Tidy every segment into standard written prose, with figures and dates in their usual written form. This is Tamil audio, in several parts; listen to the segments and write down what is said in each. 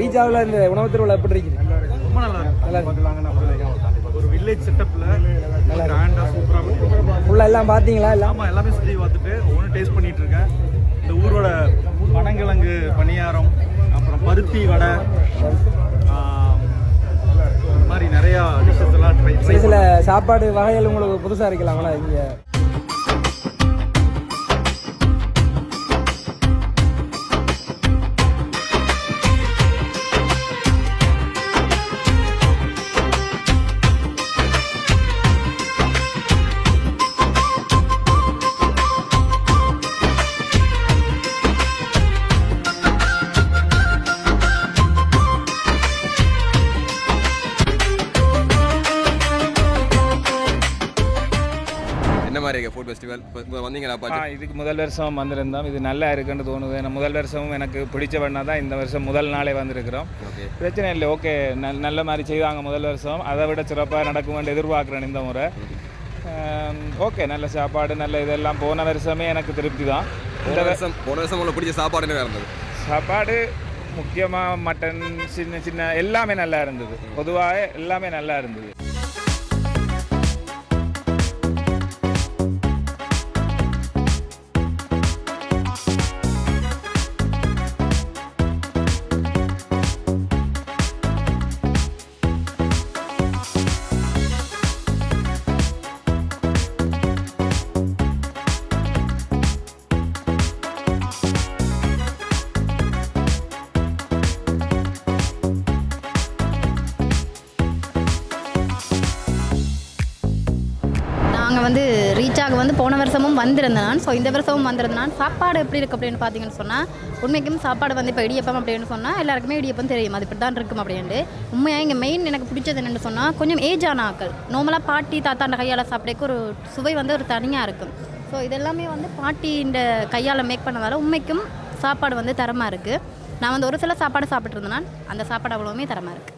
ரீச்சாவில் இந்த உணவு திருவிழா எப்படி இருக்குது? ரொம்ப நல்லா இருக்கு. ஒரு வில்லேஜ் செட்டப்ல நல்லா கிராண்டா சூப்பரா பண்ணிருக்காங்க. ஃபுல்லா எல்லாம் பாத்தீங்களா? ஆமா, எல்லாமே சுத்தி பார்த்துட்டு ஒவ்வொரு டேஸ்ட் பண்ணிட்டு இருக்கேன். இந்த ஊரோட பனங்கிழங்கு பணியாரம், அப்புறம் பருத்தி வடை, இந்த மாதிரி நிறைய டிஷஸ் எல்லாம் ட்ரை. சில சாப்பாடு வகைகள் உங்களுக்கு புதுசா இருக்கலாங்களா இங்க? ஃபுட் ஃபெஸ்டிவல் வந்தீங்களா? இதுக்கு முதல் வருஷம் வந்திருந்தோம். இது நல்லா இருக்குன்னு தோணுது. முதல் வருஷமும் எனக்கு பிடிச்ச வண்ணா தான் இந்த வருஷம் முதல் நாளே வந்திருக்கிறோம். பிரச்சனை இல்லை, ஓகே, நல்ல மாதிரி செய்வாங்க முதல் வருஷம். அதை விட சிறப்பாக நடக்குமென்று எதிர்பார்க்குறேன் இந்த முறை. ஓகே, நல்ல சாப்பாடு, நல்ல இதெல்லாம். போன வருஷமே எனக்கு திருப்தி தான். போன வருஷம் உங்களுக்கு பிடிச்ச சாப்பாடு என்ன இருந்தது? சாப்பாடு முக்கியமாக மட்டன், சின்ன சின்ன எல்லாமே நல்லா இருந்தது. பொதுவாக எல்லாமே நல்லா இருந்தது. நாங்கள் வந்து ரீச்சாக வந்து போன வருஷமும் வந்திருந்தேன். ஸோ இந்த வருஷமும் வந்திருந்தேன். சாப்பாடு எப்படி இருக்குது அப்படின்னு பார்த்தீங்கன்னு சொன்னால், உண்மைக்கும் சாப்பாடு வந்து இப்போ இடியப்பம் அப்படின்னு சொன்னால் எல்லாருக்குமே இடியப்பம் தெரியும், அது இப்படி தான் இருக்கும் அப்படின்ட்டு. உண்மையாக இங்கே மெயின் எனக்கு பிடிச்சது என்னென்னு சொன்னால், கொஞ்சம் ஏஜ் ஆன ஆக்கள் நார்மலாக பாட்டி தாத்தாண்ட கையால் சாப்பிட்றதுக்கு ஒரு சுவை வந்து ஒரு தனியாக இருக்கும். ஸோ இதெல்லாமே வந்து பாட்டின்ற கையால் மேக் பண்ணதால் உண்மைக்கும் சாப்பாடு வந்து தரமாக இருக்குது. நான் வந்து ஒரு சில சாப்பாடு சாப்பிட்ருந்தேன், அந்த சாப்பாடு அவ்வளோவுமே தரமாக இருக்குது.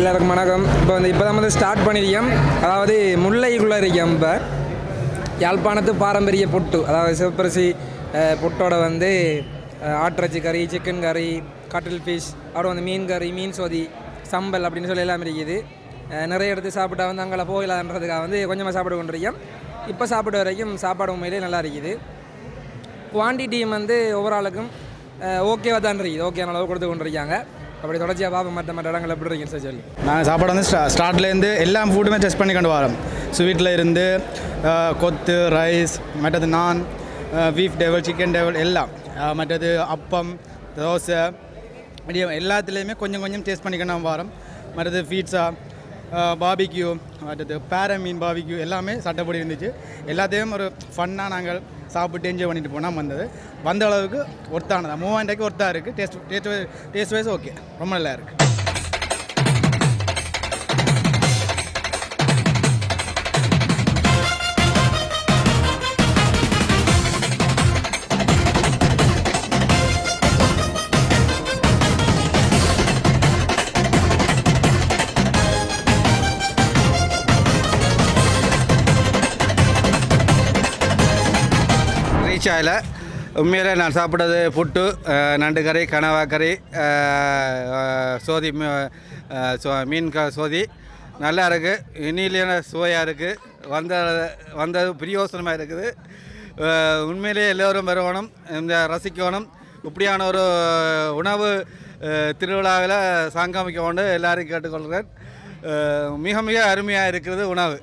எல்லாருக்கும் வணக்கம். இப்போ தான் ஸ்டார்ட் பண்ணியிருக்கோம். அதாவது முல்லைக்குள்ளே இருக்கோம். இப்போ யாழ்ப்பாணத்து பாரம்பரிய பொட்டு, அதாவது சிவப்பரிசி பொட்டோட வந்து ஆட்டிறைச்சி கறி, சிக்கன் கறி, கட்டில் ஃபிஷ், அப்புறம் வந்து மீன் கறி, மீன் சோதி, சம்பல் அப்படின்னு சொல்லி எல்லாம் இருக்குது. நிறைய இடத்து சாப்பிட்டா வந்து அங்கே போகலான்றதுக்காக வந்து கொஞ்சமாக சாப்பிட கொண்டிருக்கோம். இப்போ சாப்பிட வரைக்கும் சாப்பாடு உண்மையிலே நல்லா இருக்குது. குவான்டிட்டியும் வந்து ஒவ்வொரு ஆளுக்கும் ஓகேவாக தான் இருக்குது, ஓகேயான அளவு கொடுத்து கொண்டிருக்காங்க. அப்படி தொடர்ச்சியாக பார்ப்போம் மற்ற இடங்கள் எப்படி இருக்குன்னு சொல்லி. நாங்கள் சாப்பாடு வந்து ஸ்டார்ட்லேருந்து எல்லா ஃபுட்டுமே டெஸ்ட் பண்ணி கொண்டு வரோம். ஸ்வீட்டில் இருந்து கொத்து, ரைஸ், மற்றது நான், பீஃப் டேவல், சிக்கன் டேவல் எல்லாம், மற்றது அப்பம், தோசை, எல்லாத்துலேயுமே கொஞ்சம் கொஞ்சம் டேஸ்ட் பண்ணிக்கணும் வரோம். மற்றது பீட்சா, பாபிக்யூ, மற்றது பேரமீன் பாபிக்யூ எல்லாமே சட்டப்படி இருந்துச்சு. எல்லாத்தையும் ஒரு ஃபன்னாக நாங்கள் சாப்பிட்டு என்ஜாய் பண்ணிட்டு போனால் வந்த அளவுக்கு ஒர்த்தானதா, 3000 ரூபாய்க்கு ஒர்த்தாக இருக்குது. டேஸ்ட் வைஸ் ஓகே, ரொம்ப நல்லா இருக்குது. ரீச்சாயில் உண்மையிலே நான் சாப்பிட்டது புட்டு, நண்டு கறி, கனவா கறி, சோதி, மீன் சோதி நல்லா இருக்குது. இனியிலான சுவையாக இருக்குது. வந்தது பிரியோசனமாக இருக்குது. உண்மையிலே எல்லோரும் வரணும், இந்த ரசிக்கணும். இப்படியான ஒரு உணவு திருவிழாவில் சங்கமிக்க கொண்டு எல்லாரையும் கேட்டுக்கொள்கிறேன். மிக மிக அருமையாக இருக்கிறது உணவு.